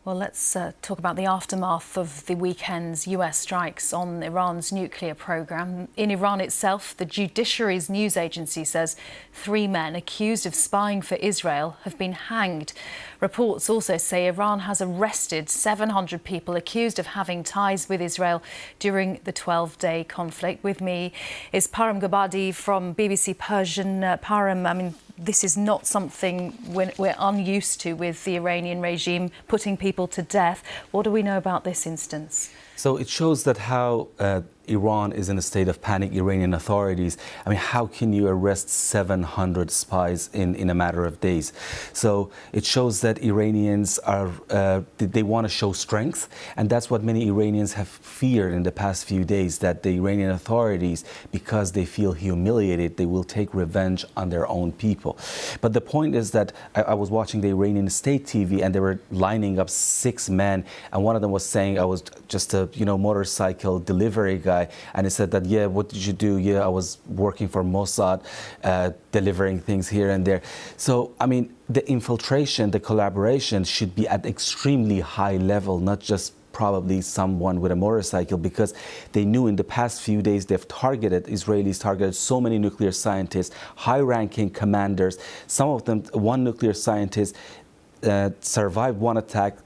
Well, let's talk about the aftermath of the weekend's US strikes on Iran's nuclear program. In Iran itself, the judiciary's news agency says 3 men accused of spying for Israel have been hanged. Reports also say Iran has arrested 700 people accused of having ties with Israel during the 12-day conflict. With me is Param Gabadi from BBC Persian. Param, this is not something we're unused to with the Iranian regime putting people to death. What do we know about this instance? So it shows that how Iran is in a state of panic. Iranian authorities, how can you arrest 700 spies in a matter of days? So it shows that Iranians are, they want to show strength. And that's what many Iranians have feared in the past few days, that the Iranian authorities, because they feel humiliated, they will take revenge on their own people. But the point is that I was watching the Iranian state TV and they were lining up 6 men. And one of them was saying, I was just a motorcycle delivery guy. And he said that, yeah, what did you do? Yeah, I was working for Mossad, delivering things here and there. So, the infiltration, the collaboration should be at extremely high level, not just probably someone with a motorcycle, because they knew in the past few days Israelis targeted so many nuclear scientists, high-ranking commanders. Some of them, one nuclear scientist survived one attack,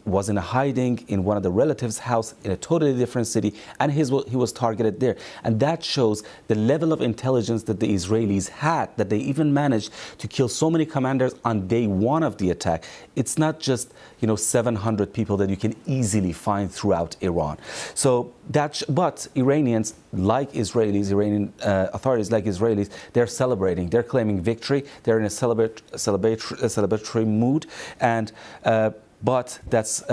was in a hiding in one of the relatives' house in a totally different city, and he was targeted there. And that shows the level of intelligence that the Israelis had, that they even managed to kill so many commanders on day 1 of the attack. It's not just 700 people that you can easily find throughout Iran. So but Iranians, like Israelis, Iranian authorities like Israelis, they're celebrating, they're claiming victory, they're in a celebratory mood. And but that's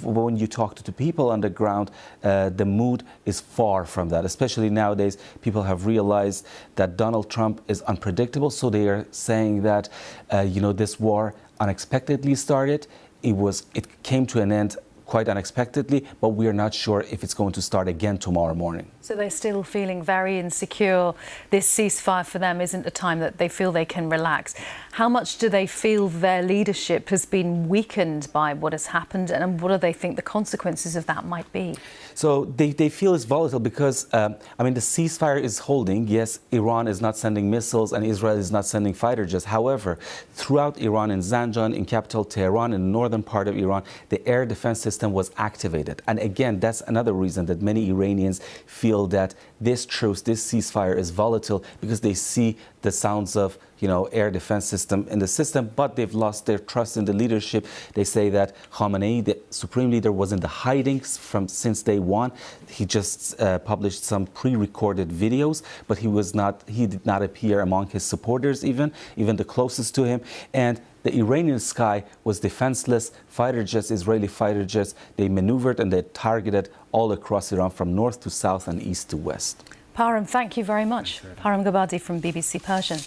when you talk to people on the ground, the mood is far from that. Especially nowadays, people have realized that Donald Trump is unpredictable. So they are saying that this war unexpectedly started. It came to an end quite unexpectedly, but we are not sure if it's going to start again tomorrow morning. So they're still feeling very insecure. This ceasefire for them isn't a time that they feel they can relax. How much do they feel their leadership has been weakened by what has happened, and what do they think the consequences of that might be? So they feel it's volatile because, the ceasefire is holding. Yes, Iran is not sending missiles and Israel is not sending fighter jets. However, throughout Iran, in Zanjan, in capital Tehran, in the northern part of Iran, the air defense system was activated. And again, that's another reason that many Iranians feel that this truce, this ceasefire is volatile, because they see the sounds of air defense system in the system, but they've lost their trust in the leadership. They say that Khamenei, the supreme leader, was in the hiding since day 1. He just published some pre-recorded videos, but he did not appear among his supporters, even the closest to him. And the Iranian sky was defenseless. Fighter jets, Israeli fighter jets, they maneuvered and they targeted all across Iran from north to south and east to west. Param, thank you very much. Param Gabadi from BBC Persian.